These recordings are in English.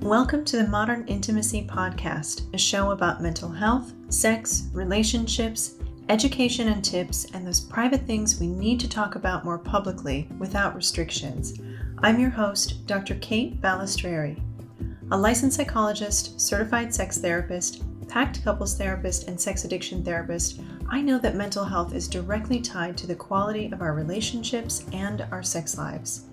Welcome to the Modern Intimacy Podcast, a show about mental health, sex, relationships, education and tips, and those private things we need to talk about more publicly without restrictions. I'm your host, Dr. Kate Balestrieri. A licensed psychologist, certified sex therapist, packed couples therapist, and sex addiction therapist, I know that mental health is directly tied to the quality of our relationships and our sex lives.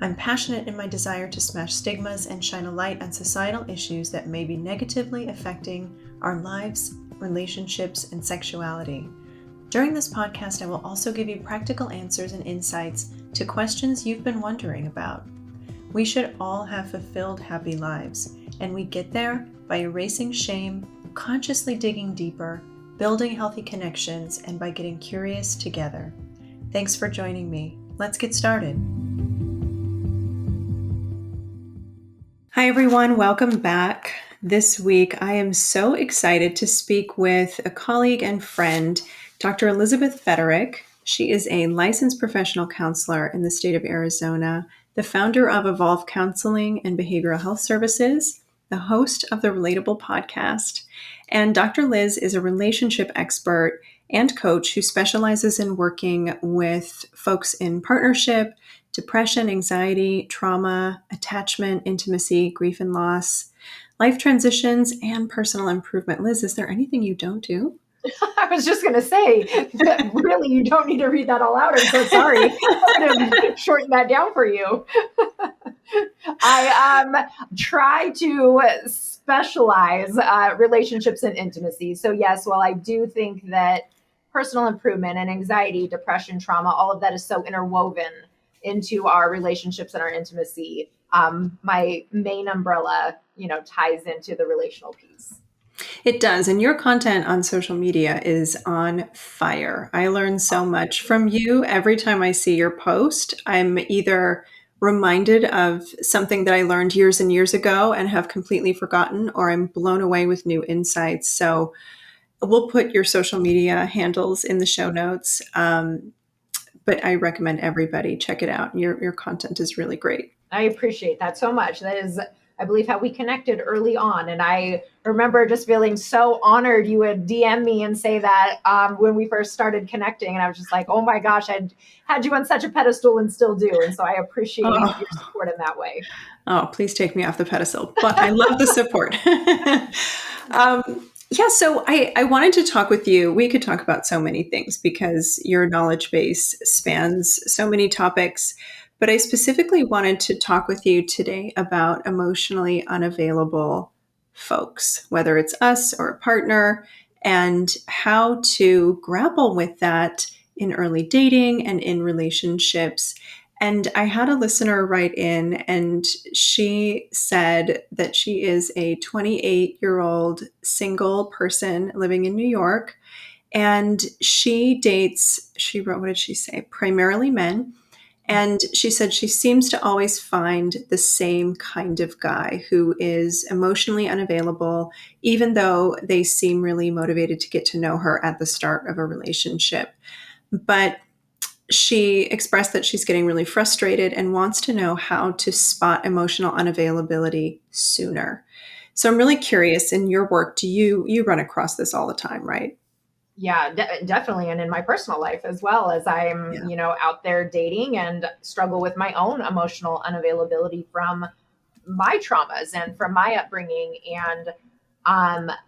I'm passionate in my desire to smash stigmas and shine a light on societal issues that may be negatively affecting our lives, relationships, and sexuality. During this podcast, I will also give you practical answers and insights to questions you've been wondering about. We should all have fulfilled, happy lives, and we get there by erasing shame, consciously digging deeper, building healthy connections, and by getting curious together. Thanks for joining me. Let's get started. Hi, everyone. Welcome back. This week, I am so excited to speak with a colleague and friend, Dr. Elizabeth Fedrick. She is a licensed professional counselor in the state of Arizona, the founder of Evolve Counseling and Behavioral Health Services, the host of the Relatable podcast, and Dr. Liz is a relationship expert and coach who specializes in working with folks in partnership, depression, anxiety, trauma, attachment, intimacy, grief and loss, life transitions, and personal improvement. Liz, is there anything you don't do? I was just going to say that really you don't need to read that all out. I'm so sorry. I'm going to shorten that down for you. I try to specialize relationships and intimacy. So yes, while I do think that personal improvement and anxiety, depression, trauma, all of that is so interwoven into our relationships and our intimacy, my main umbrella, ties into the relational piece. It does. And your content on social media is on fire. I learn so much from you every time I see your post. I'm either reminded of something that I learned years and years ago and have completely forgotten, or I'm blown away with new insights. So we'll put your social media handles in the show notes. But I recommend everybody check it out. Your content is really great. I appreciate that so much. That is, I believe, how we connected early on. And I remember just feeling so honored you would DM me and say that when we first started connecting. And I was just like, oh my gosh, I had you on such a pedestal and still do. And so I appreciate your support in that way. Oh, please take me off the pedestal. But I love the support. Yeah, so I wanted to talk with you. We could talk about so many things because your knowledge base spans so many topics. But I specifically wanted to talk with you today about emotionally unavailable folks, whether it's us or a partner, and how to grapple with that in early dating and in relationships. And I had a listener write in, and she said that she is a 28-year-old single person living in New York. And she dates, she wrote, what did she say? Primarily men. And she said she seems to always find the same kind of guy who is emotionally unavailable, even though they seem really motivated to get to know her at the start of a relationship. But she expressed that she's getting really frustrated and wants to know how to spot emotional unavailability sooner. So I'm really curious, in your work, do you run across this all the time, right? Yeah, definitely. And in my personal life as well, as I'm, out there dating and struggle with my own emotional unavailability from my traumas and from my upbringing. And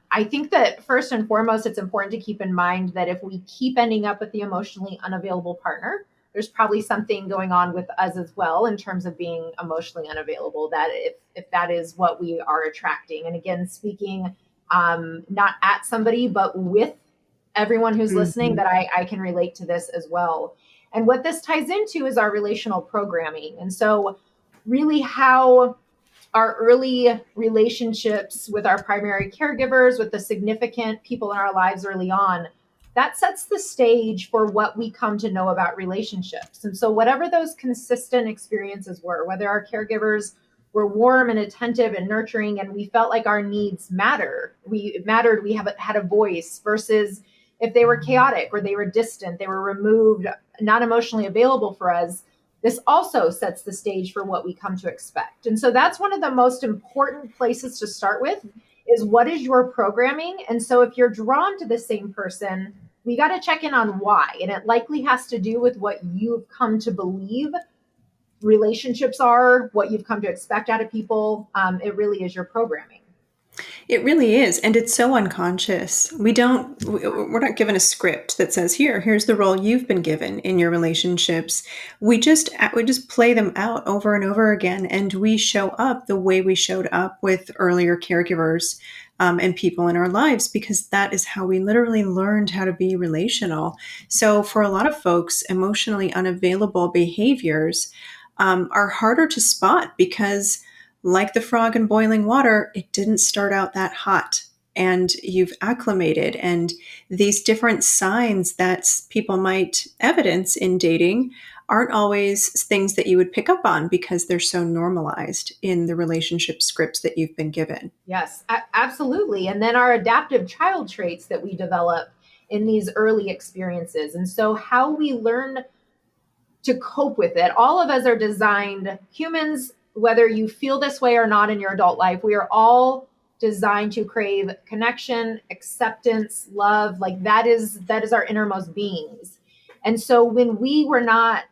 I think that first and foremost, it's important to keep in mind that if we keep ending up with the emotionally unavailable partner, there's probably something going on with us as well in terms of being emotionally unavailable, that if that is what we are attracting. And again, speaking not at somebody, but with everyone who's listening, that I can relate to this as well. And what this ties into is our relational programming. And so really how our early relationships with our primary caregivers, with the significant people in our lives early on, that sets the stage for what we come to know about relationships. And so whatever those consistent experiences were, whether our caregivers were warm and attentive and nurturing, and we felt like our needs we had a voice, versus if they were chaotic or they were distant, they were removed, not emotionally available for us, this also sets the stage for what we come to expect. And so that's one of the most important places to start with, is what is your programming? And so if you're drawn to the same person, we got to check in on why. And it likely has to do with what you've come to believe relationships are, what you've come to expect out of people. It really is your programming. It really is. And it's so unconscious. We're not given a script that says, here's the role you've been given in your relationships. We just play them out over and over again. And we show up the way we showed up with earlier caregivers and people in our lives, because that is how we literally learned how to be relational. So for a lot of folks, emotionally unavailable behaviors are harder to spot because, like the frog in boiling water, it didn't start out that hot, and you've acclimated. And these different signs that people might evidence in dating aren't always things that you would pick up on because they're so normalized in the relationship scripts that you've been given. Yes, absolutely. And then our adaptive child traits that we develop in these early experiences. And so how we learn to cope with it, all of us are designed, humans, whether you feel this way or not in your adult life, we are all designed to crave connection, acceptance, love. Like that is our innermost beings. And so when we were not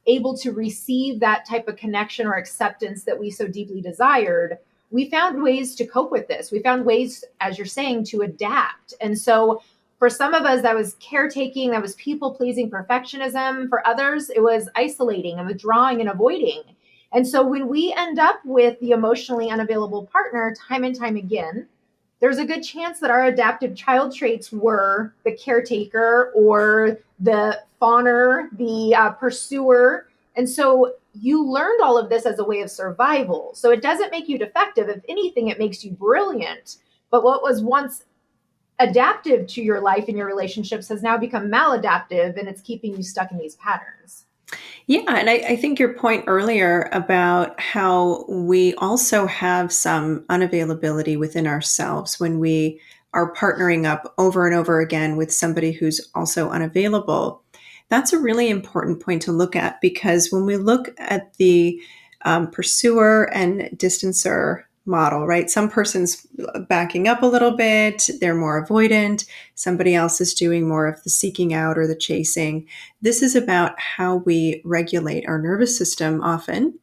able to receive that type of connection or acceptance that we so deeply desired, we found ways to cope with this. We found ways, as you're saying, to adapt. And so for some of us, that was caretaking, that was people pleasing, perfectionism. For others, it was isolating and withdrawing and avoiding. And so when we end up with the emotionally unavailable partner time and time again, there's a good chance that our adaptive child traits were the caretaker or the fawner, the pursuer. And so you learned all of this as a way of survival. So it doesn't make you defective. If anything, it makes you brilliant. But what was once adaptive to your life and your relationships has now become maladaptive, and it's keeping you stuck in these patterns. Yeah, and I think your point earlier about how we also have some unavailability within ourselves when we are partnering up over and over again with somebody who's also unavailable. That's a really important point to look at, because when we look at the pursuer and distancer model, right? Some person's backing up a little bit, they're more avoidant. Somebody else is doing more of the seeking out or the chasing. This is about how we regulate our nervous system often.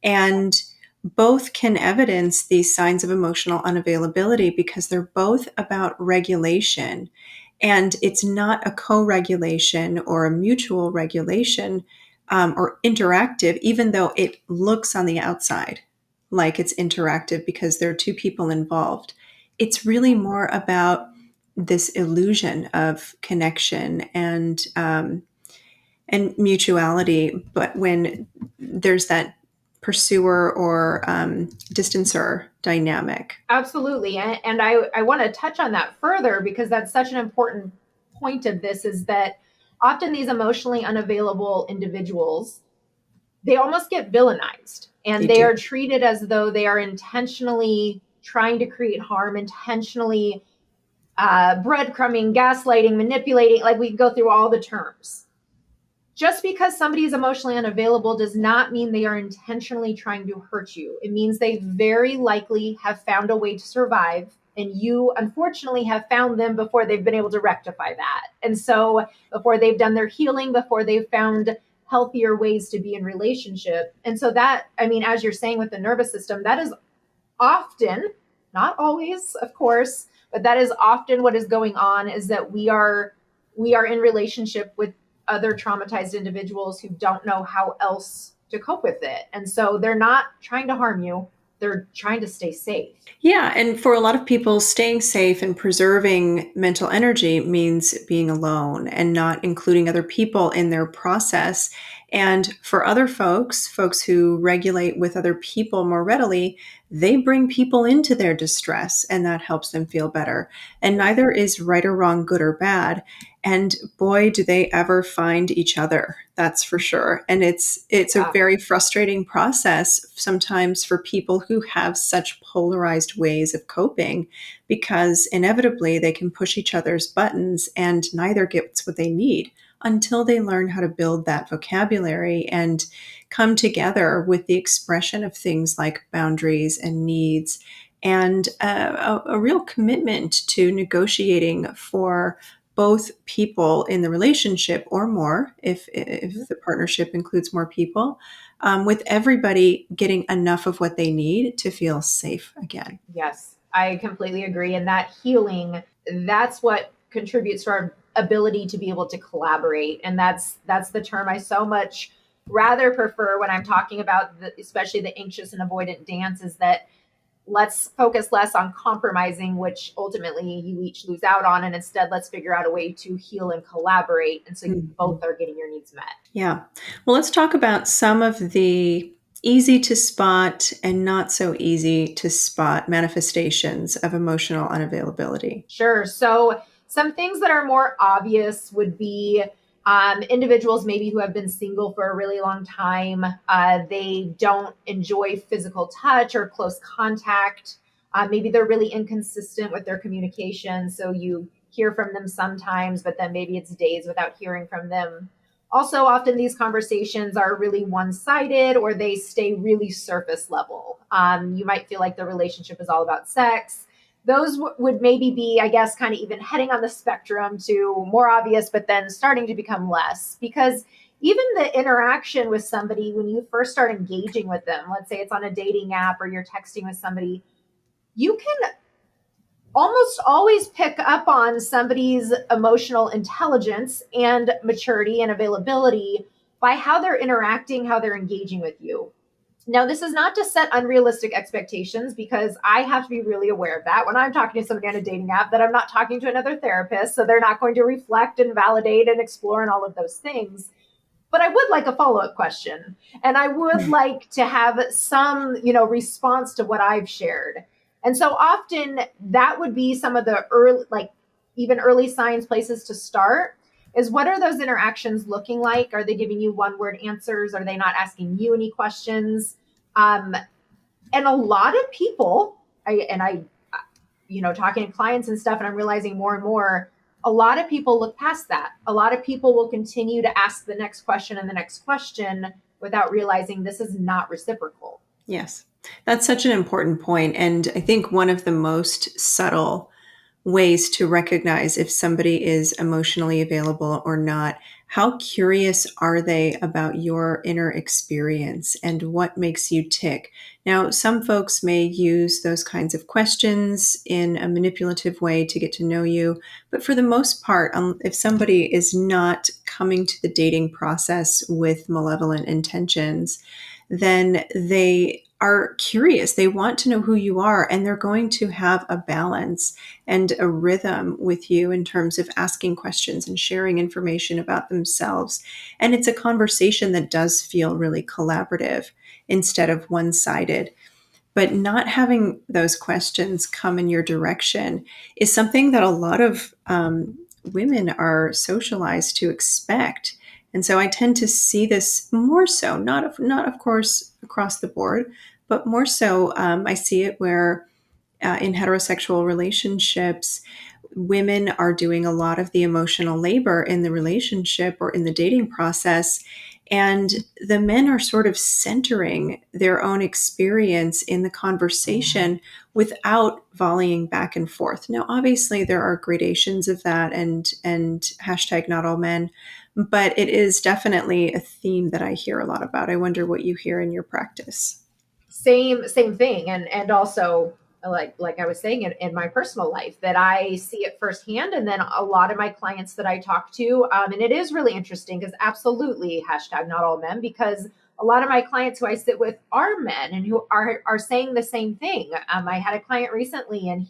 And both can evidence these signs of emotional unavailability because they're both about regulation. And it's not a co-regulation or a mutual regulation or interactive, even though it looks on the outside like it's interactive because there are two people involved. It's really more about this illusion of connection and mutuality. But when there's that pursuer or distancer dynamic. Absolutely. And I want to touch on that further because that's such an important point of this, is that often these emotionally unavailable individuals, they almost get villainized, and they are treated as though they are intentionally trying to create harm, intentionally breadcrumbing, gaslighting, manipulating. Like, we can go through all the terms. Just because somebody is emotionally unavailable does not mean they are intentionally trying to hurt you. It means they very likely have found a way to survive, and you unfortunately have found them before they've been able to rectify that. And so before they've done their healing, before they've found healthier ways to be in relationship. And so that, I mean, as you're saying with the nervous system, that is often, not always, of course, but that is often what is going on, is that we are in relationship with other traumatized individuals who don't know how else to cope with it. And so they're not trying to harm you. They're trying to stay safe. Yeah. And for a lot of people, staying safe and preserving mental energy means being alone and not including other people in their process. And for other folks who regulate with other people more readily, they bring people into their distress, and that helps them feel better. And neither is right or wrong, good or bad. And boy, do they ever find each other. That's for sure. And it's a very frustrating process sometimes for people who have such polarized ways of coping, because inevitably they can push each other's buttons and neither gets what they need until they learn how to build that vocabulary and come together with the expression of things like boundaries and needs and a real commitment to negotiating for both people in the relationship or more, if the partnership includes more people, with everybody getting enough of what they need to feel safe again. Yes, I completely agree. And that healing, that's what contributes to our ability to be able to collaborate. And that's the term I so much rather prefer when I'm talking about especially the anxious and avoidant dance, is that let's focus less on compromising, which ultimately you each lose out on, and instead let's figure out a way to heal and collaborate, and so you Mhm. both are getting your needs met. Yeah. Well, let's talk about some of the easy to spot and not so easy to spot manifestations of emotional unavailability. Sure. So some things that are more obvious would be individuals maybe who have been single for a really long time. They don't enjoy physical touch or close contact. Maybe they're really inconsistent with their communication. So you hear from them sometimes, but then maybe it's days without hearing from them. Also, often these conversations are really one sided, or they stay really surface level. You might feel like the relationship is all about sex. Those would maybe be, I guess, kind of even heading on the spectrum to more obvious, but then starting to become less. Because even the interaction with somebody, when you first start engaging with them, let's say it's on a dating app or you're texting with somebody, you can almost always pick up on somebody's emotional intelligence and maturity and availability by how they're interacting, how they're engaging with you. Now, this is not to set unrealistic expectations, because I have to be really aware of that when I'm talking to somebody on a dating app, that I'm not talking to another therapist. So they're not going to reflect and validate and explore and all of those things. But I would like a follow-up question. And I would like to have some, response to what I've shared. And so often that would be some of the early, like even early signs, places to start is, what are those interactions looking like? Are they giving you one word answers? Are they not asking you any questions? Um, and a lot of people, talking to clients and stuff, and I'm realizing more and more, a lot of people look past that. A lot of people will continue to ask the next question and the next question without realizing this is not reciprocal. Yes, that's such an important point. And I think one of the most subtle ways to recognize if somebody is emotionally available or not. How curious are they about your inner experience and what makes you tick? Now, some folks may use those kinds of questions in a manipulative way to get to know you, but for the most part, if somebody is not coming to the dating process with malevolent intentions, then they are curious. They want to know who you are, and they're going to have a balance and a rhythm with you in terms of asking questions and sharing information about themselves. And it's a conversation that does feel really collaborative instead of one sided. But not having those questions come in your direction is something that a lot of women are socialized to expect. And so I tend to see this more so, not of course across the board, but more so I see it where in heterosexual relationships, women are doing a lot of the emotional labor in the relationship or in the dating process. And the men are sort of centering their own experience in the conversation without volleying back and forth. Now, obviously, there are gradations of that, and hashtag not all men, but it is definitely a theme that I hear a lot about. I wonder what you hear in your practice. Same thing. And also, like I was saying, in my personal life, that I see it firsthand, and then a lot of my clients that I talk to, and it is really interesting, because absolutely hashtag not all men, because a lot of my clients who I sit with are men, and who are saying the same thing. I had a client recently, and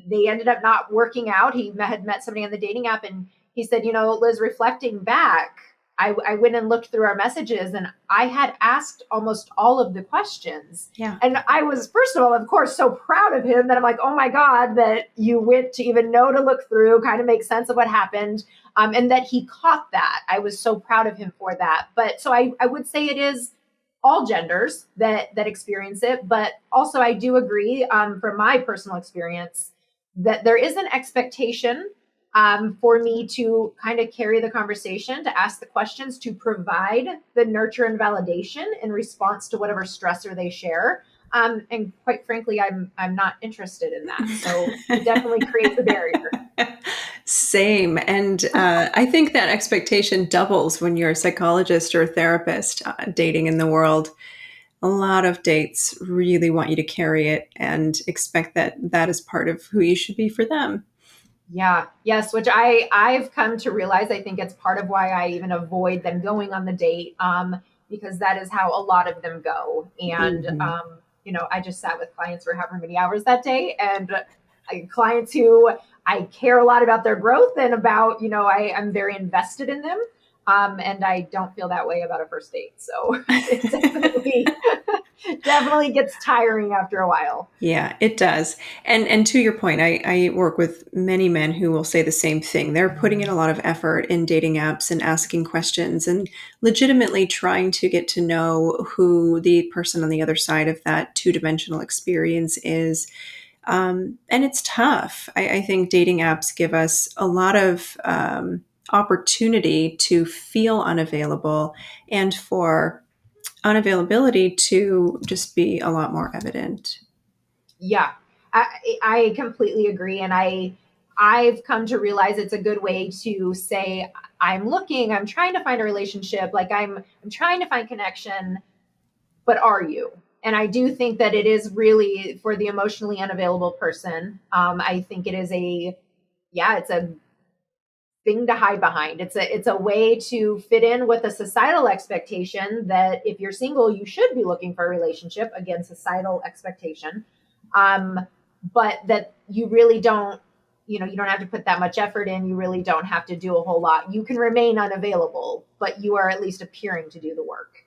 they ended up not working out. He had met somebody on the dating app, and he said, Liz, reflecting back, I went and looked through our messages, and I had asked almost all of the questions. Yeah. And I was, first of all, of course, so proud of him that I'm like, oh my God, that you went to even know to look through, kind of make sense of what happened. And that he caught that. I was so proud of him for that. But so I would say it is all genders that experience it. But also I do agree, from my personal experience, that there is an expectation for me to kind of carry the conversation, to ask the questions, to provide the nurture and validation in response to whatever stressor they share. And quite frankly, I'm not interested in that. So it definitely creates a barrier. Same. And I think that expectation doubles when you're a psychologist or a therapist dating in the world. A lot of dates really want you to carry it and expect that that is part of who you should be for them. Yeah, yes, which I've come to realize. I think it's part of why I even avoid them going on the date, because that is how a lot of them go. And Mhm. I just sat with clients for however many hours that day, and clients who I care a lot about their growth and about, I'm very invested in them. And I don't feel that way about a first date. So it definitely, definitely gets tiring after a while. Yeah, it does. And to your point, I work with many men who will say the same thing. They're putting in a lot of effort in dating apps and asking questions and legitimately trying to get to know who the person on the other side of that two-dimensional experience is. And it's tough. I think dating apps give us a lot of opportunity to feel unavailable and for unavailability to just be a lot more evident. Yeah, I completely agree. And I've come to realize it's a good way to say, I'm looking, I'm trying to find a relationship, like I'm trying to find connection, but are you? And I do think that it is really for the emotionally unavailable person. I think it is it's a thing to hide behind. It's a way to fit in with a societal expectation that if you're single, you should be looking for a relationship. Again, societal expectation. Um, but that you really don't, you don't have to put that much effort in. You really don't have to do a whole lot. You can remain unavailable, but you are at least appearing to do the work.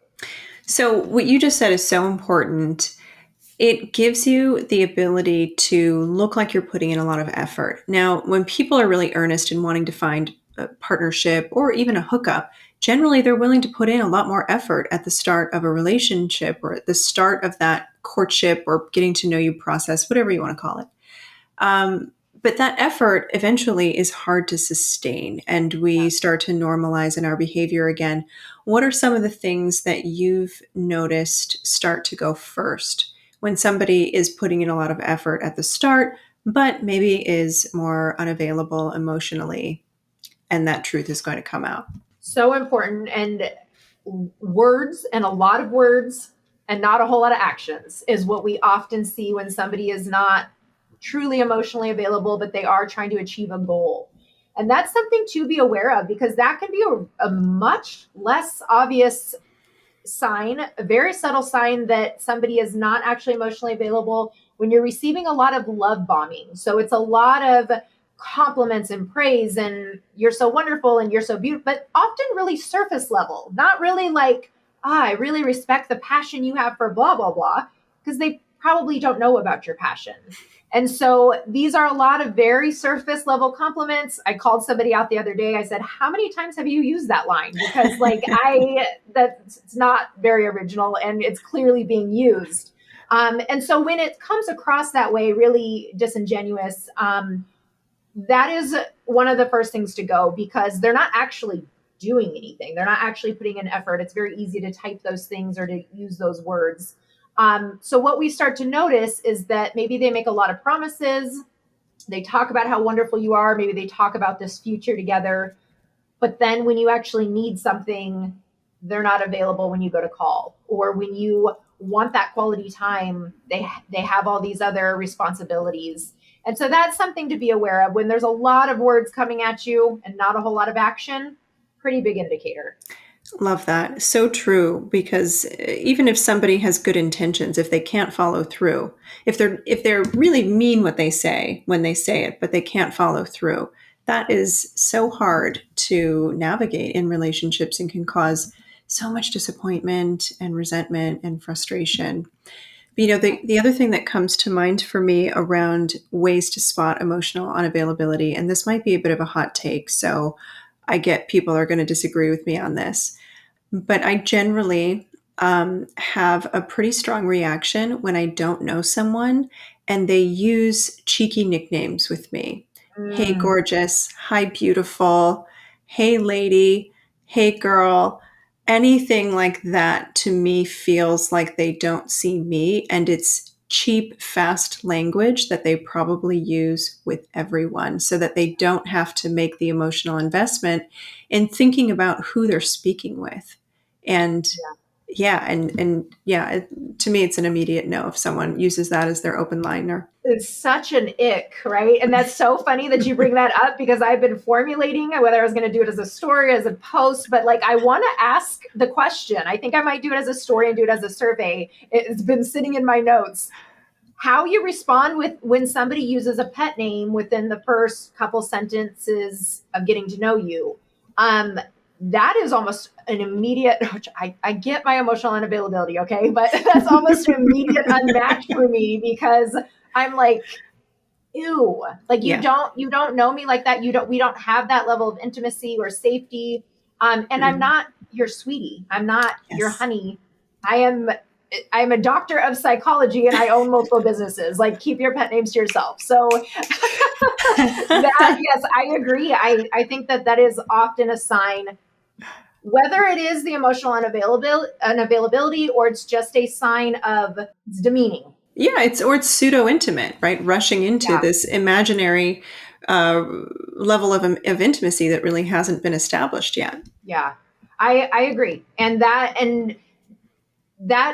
So, what you just said is so important. It gives you the ability to look like you're putting in a lot of effort. Now, when people are really earnest in wanting to find a partnership or even a hookup, generally they're willing to put in a lot more effort at the start of a relationship or at the start of that courtship or getting to know you process, whatever you want to call it. Um, but that effort eventually is hard to sustain, and we start to normalize in our behavior again. What are some of the things that you've noticed start to go first when somebody is putting in a lot of effort at the start, but maybe is more unavailable emotionally, and that truth is going to come out? So important. And words, and a lot of words and not a whole lot of actions, is what we often see when somebody is not truly emotionally available, but they are trying to achieve a goal. And that's something to be aware of, because that can be a much less obvious sign, a very subtle sign that somebody is not actually emotionally available, when you're receiving a lot of love bombing. So it's a lot of compliments and praise, and you're so wonderful and you're so beautiful, but often really surface level, not really like, I really respect the passion you have for blah, blah, blah, because they probably don't know about your passion. And so these are a lot of very surface level compliments. I called somebody out the other day. I said, how many times have you used that line? Because that's not very original and it's clearly being used. And so when it comes across that way, really disingenuous, that is one of the first things to go, because they're not actually doing anything. They're not actually putting in effort. It's very easy to type those things or to use those words. So what we start to notice is that maybe they make a lot of promises. They talk about how wonderful you are. Maybe they talk about this future together. But then when you actually need something, they're not available when you go to call, or when you want that quality time, they have all these other responsibilities. And so that's something to be aware of. When there's a lot of words coming at you and not a whole lot of action, pretty big indicator. Love that. So true, because even if somebody has good intentions, if they can't follow through, if they're really mean what they say when they say it, but they can't follow through, that is so hard to navigate in relationships and can cause so much disappointment and resentment and frustration. But, the other thing that comes to mind for me around ways to spot emotional unavailability, and this might be a bit of a hot take, so I get people are going to disagree with me on this, but I generally have a pretty strong reaction when I don't know someone and they use cheeky nicknames with me. hey, Mm, gorgeous, hi, beautiful, hey, lady, hey, girl. Anything like that to me feels like they don't see me, and it's cheap, fast language that they probably use with everyone so that they don't have to make the emotional investment in thinking about who they're speaking with. And yeah. yeah, and yeah, to me, it's an immediate no if someone uses that as their open liner. It's such an ick, right? And that's so funny that you bring that up because I've been formulating whether I was going to do it as a story, as a post, but like I want to ask the question. I think I might do it as a story and do it as a survey. It's been sitting in my notes. How you respond with when somebody uses a pet name within the first couple sentences of getting to know you. Um, that is almost an immediate, which I get my emotional unavailability, okay, but that's almost an immediate unmatch for me because I'm like, ew, like Yeah. you don't know me like that. You don't we don't have that level of intimacy or safety. And I'm Mhm. not your sweetie. I'm not your Yes. honey. I am I'm a doctor of psychology and I own multiple businesses. Like keep your pet names to yourself. So that yes, I agree. I think that that is often a sign whether it is the emotional unavailability or it's just a sign of it's demeaning. Yeah, it's pseudo intimate, right? Rushing into Yeah. this imaginary uh, level of intimacy that really hasn't been established yet. Yeah. I agree. And that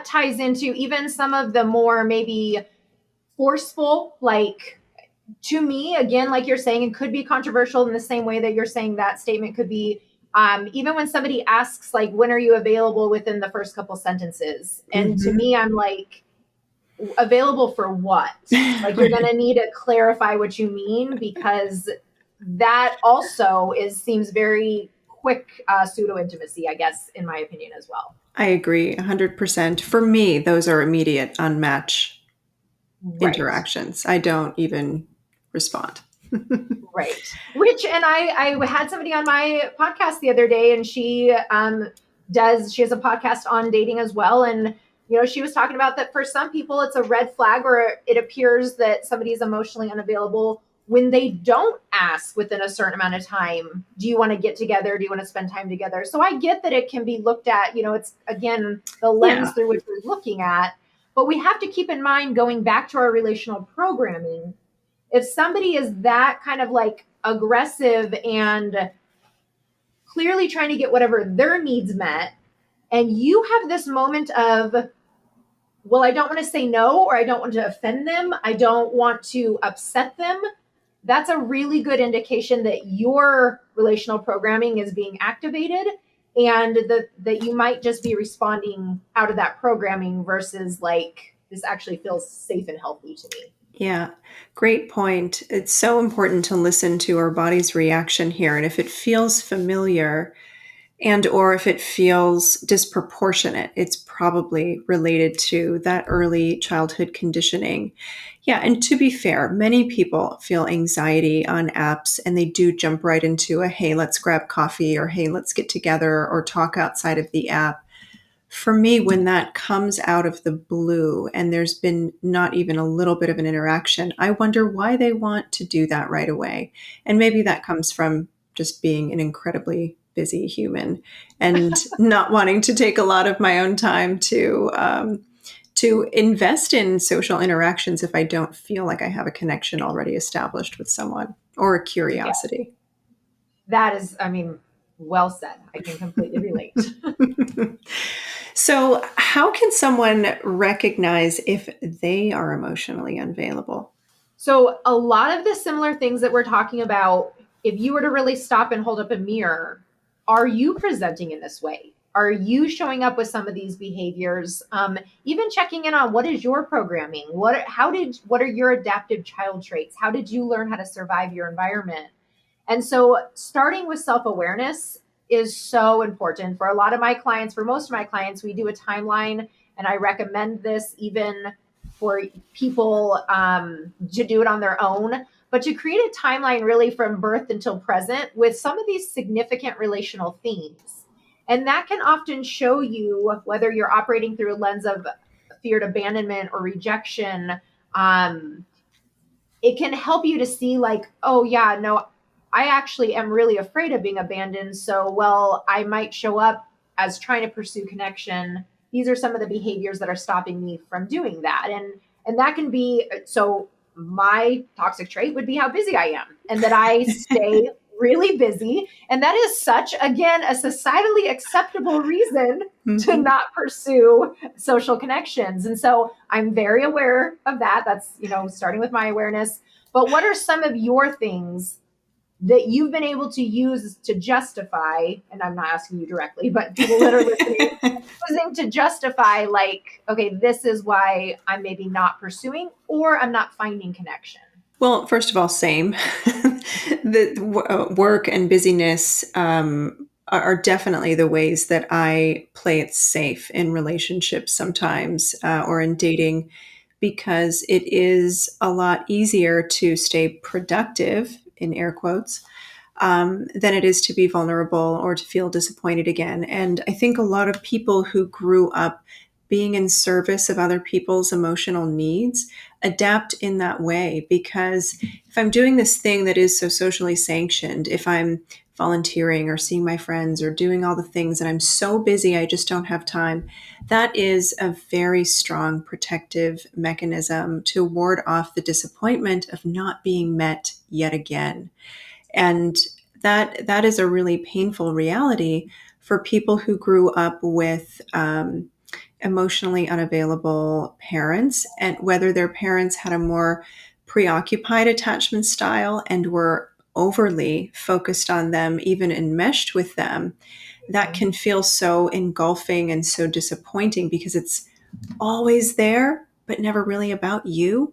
ties into even some of the more maybe forceful, like to me, again, like you're saying, it could be controversial in the same way that you're saying that statement could be. Even when somebody asks, like, when are you available within the first couple sentences? And to Hmm. me, I'm like, available for what? Like, you're going Right. to need to clarify what you mean because that also is seems very quick pseudo intimacy, I guess, in my opinion, as well. I agree 100%. For me, those are immediate unmatched Right. interactions. I don't even respond. Right. Which, and I had somebody on my podcast the other day, and she has a podcast on dating as well, and she was talking about that for some people it's a red flag, or it appears that somebody is emotionally unavailable when they don't ask within a certain amount of time. Do you want to get together? Do you want to spend time together? So I get that it can be looked at. It's again the Yeah. lens through which we're looking at, but we have to keep in mind going back to our relational programming if somebody is that kind of like aggressive and clearly trying to get whatever their needs met, and you have this moment of, well, I don't want to say no, or I don't want to offend them, I don't want to upset them, that's a really good indication that your relational programming is being activated and that you might just be responding out of that programming versus like this actually feels safe and healthy to me. Yeah, great point. It's so important to listen to our body's reaction here. And if it feels familiar, and or if it feels disproportionate, it's probably related to that early childhood conditioning. Yeah, and to be fair, many people feel anxiety on apps and they do jump right into a hey, let's grab coffee or hey, let's get together or talk outside of the app. For me, when that comes out of the blue and there's been not even a little bit of an interaction, I wonder why they want to do that right away. And maybe that comes from just being an incredibly busy human and not wanting to take a lot of my own time to invest in social interactions if I don't feel like I have a connection already established with someone or a Yeah, curiosity. that is, I mean, well said. I can completely relate. So, how can someone recognize if they are emotionally unavailable? So, a lot of the similar things that we're talking about, if you were to really stop and hold up a mirror, are you presenting in this way? Are you showing up with some of these behaviors? Even checking in on what is your programming? What are your adaptive child traits? How did you learn how to survive your environment? And so, starting with self awareness is so important for a lot of my clients. For most of my clients, we do a timeline, and I recommend this even for people to do it on their own. But to create a timeline really from birth until present with some of these significant relational themes. And that can often show you whether you're operating through a lens of feared abandonment or rejection, um, it can help you to see like, oh yeah, no, I actually am really afraid of being abandoned. So, well, I might show up as trying to pursue connection. These are some of the behaviors that are stopping me from doing that. And that can be, so my toxic trait would be how busy I am and that I stay really busy. And that is such, again, a societally acceptable reason to Mhm. not pursue social connections. And so I'm very aware of that. That's, starting with my awareness. But what are some of your things that you've been able to use to justify, and I'm not asking you directly, but people that are listening, using to justify, like, okay, this is why I'm maybe not pursuing or I'm not finding connection? Well, first of all, same. Work and busyness are definitely the ways that I play it safe in relationships sometimes, or in dating, because it is a lot easier to stay productive, in air quotes, than it is to be vulnerable or to feel disappointed again. And I think a lot of people who grew up being in service of other people's emotional needs adapt in that way, because if I'm doing this thing that is so socially sanctioned, if I'm volunteering or seeing my friends or doing all the things and I'm so busy I just don't have time, that is a very strong protective mechanism to ward off the disappointment of not being met yet again. And that is a really painful reality for people who grew up with emotionally unavailable parents, and whether their parents had a more preoccupied attachment style and were overly focused on them, even enmeshed with them, that Mhm. can feel so engulfing and so disappointing because it's always there, but never really about you.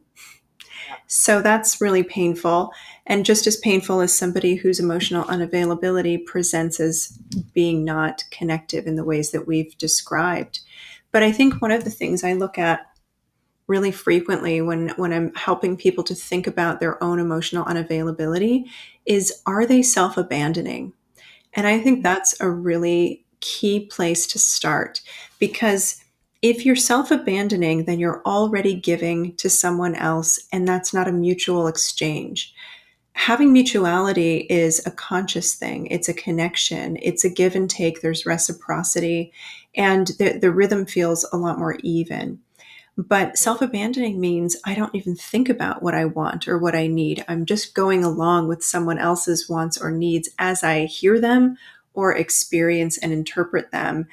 Yeah. So that's really painful. And just as painful as somebody whose emotional unavailability presents as being not connective in the ways that we've described. But I think one of the things I look at really frequently when I'm helping people to think about their own emotional unavailability is, are they self abandoning? And I think that's a really key place to start, because if you're self abandoning, then you're already giving to someone else, and that's not a mutual exchange. Having mutuality is a conscious thing, it's a connection, it's a give and take, there's reciprocity, and the rhythm feels a lot more even. But self abandoning means I don't even think about what I want or what I need. I'm just going along with someone else's wants or needs as I hear them or experience and interpret them.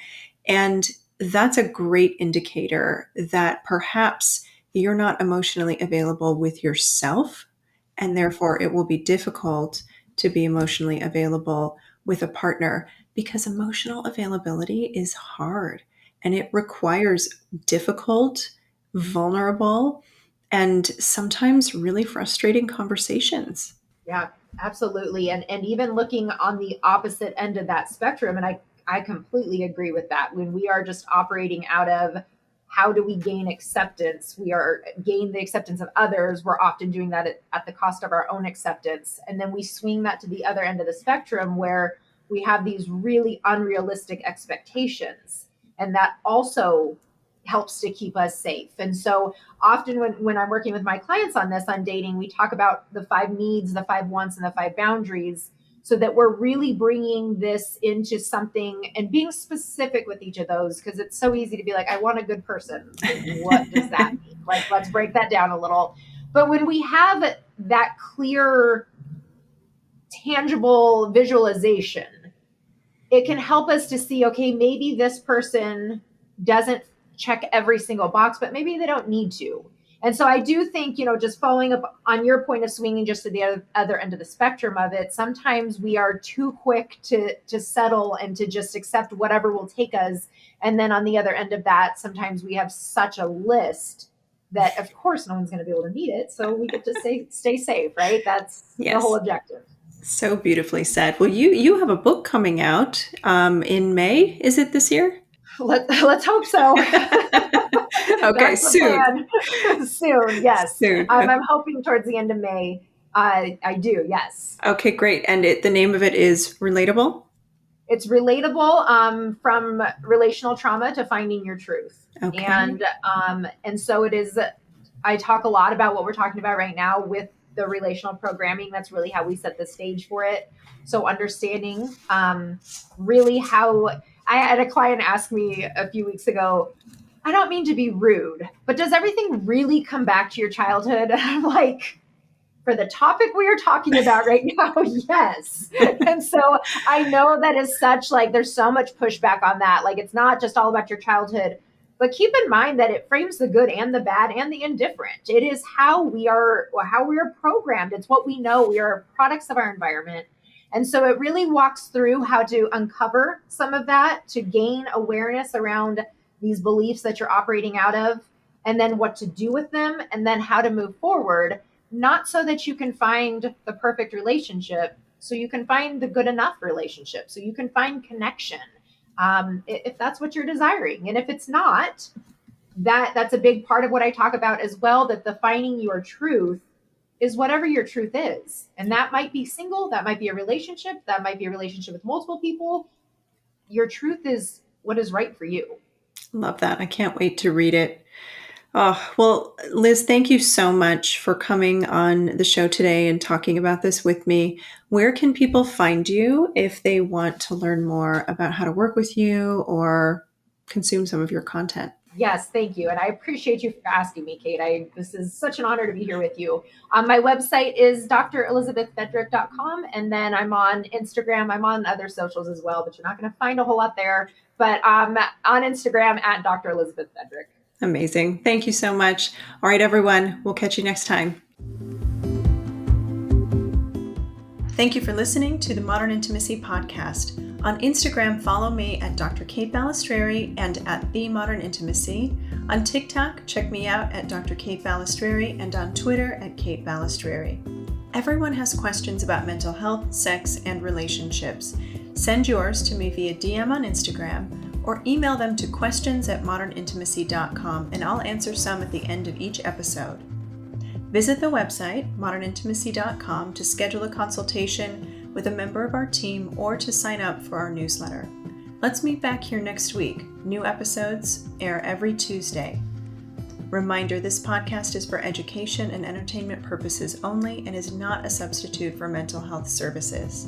And that's a great indicator that perhaps you're not emotionally available with yourself. And therefore, it will be difficult to be emotionally available with a partner, because emotional availability is hard and it requires difficult, vulnerable, and sometimes really frustrating conversations. Yeah, absolutely. And even looking on the opposite end of that spectrum, and I completely agree with that. When we are just operating out of how do we gain acceptance, we are gain the acceptance of others. We're often doing that at the cost of our own acceptance. And then we swing that to the other end of the spectrum where we have these really unrealistic expectations. And that also helps to keep us safe. And so often when I'm working with my clients on this, on dating, we talk about the 5 needs, the 5 wants, and the 5 boundaries, so that we're really bringing this into something and being specific with each of those, because it's so easy to be like, I want a good person. Like, what does that mean? Like, let's break that down a little. But when we have that clear, tangible visualization, it can help us to see, okay, maybe this person doesn't check every single box, but maybe they don't need to. And so I do think, just following up on your point of swinging just to the other end of the spectrum of it, sometimes we are too quick to settle and to just accept whatever will take us. And then on the other end of that, sometimes we have such a list that of course no one's going to be able to meet it. So we get to stay safe, right? That's the whole Yes, objective. so beautifully said. Well, you have a book coming out in May. Is it this year? Let's hope so. Okay, That's the soon, plan. Soon, yes. soon. I'm hoping towards the end of May. I do, yes. Okay, great. And the name of it is Relatable. It's relatable, from relational trauma to finding your truth, Okay. and so it is. I talk a lot about what we're talking about right now with the relational programming. That's really how we set the stage for it. So understanding really how I had a client ask me a few weeks ago, I don't mean to be rude, but does everything really come back to your childhood? And I'm like, for the topic we are talking about right now, yes. And so I know that is such like, there's so much pushback on that. Like, it's not just all about your childhood, but keep in mind that it frames the good and the bad and the indifferent. It is how we are programmed. It's what we know. We are products of our environment. And so it really walks through how to uncover some of that, to gain awareness around these beliefs that you're operating out of, and then what to do with them, and then how to move forward. Not so that you can find the perfect relationship, so you can find the good enough relationship, so you can find connection, if that's what you're desiring. And if it's not, that's a big part of what I talk about as well, that defining your truth is whatever your truth is. And that might be single, that might be a relationship, that might be a relationship with multiple people. Your truth is what is right for you. Love that. I can't wait to read it. Oh, well, Liz, thank you so much for coming on the show today and talking about this with me. Where can people find you if they want to learn more about how to work with you or consume some of your content? Yes, thank you. And I appreciate you for asking me, Kate. This is such an honor to be here with you. My website is drelizabethfedrick.com. And then I'm on Instagram. I'm on other socials as well, but you're not going to find a whole lot there. But I'm on Instagram at Dr. Elizabeth Fedrick. Amazing. Thank you so much. All right, everyone. We'll catch you next time. Thank you for listening to the Modern Intimacy Podcast. On Instagram, follow me at Dr. Kate Balestrieri and at The Modern Intimacy. On TikTok, check me out at Dr. Kate Balestrieri and on Twitter at Kate Balestrieri. Everyone has questions about mental health, sex, and relationships. Send yours to me via DM on Instagram or email them to questions@modernintimacy.com and I'll answer some at the end of each episode. Visit the website, modernintimacy.com, to schedule a consultation with a member of our team or to sign up for our newsletter. Let's meet back here next week. New episodes air every Tuesday. Reminder, this podcast is for education and entertainment purposes only and is not a substitute for mental health services.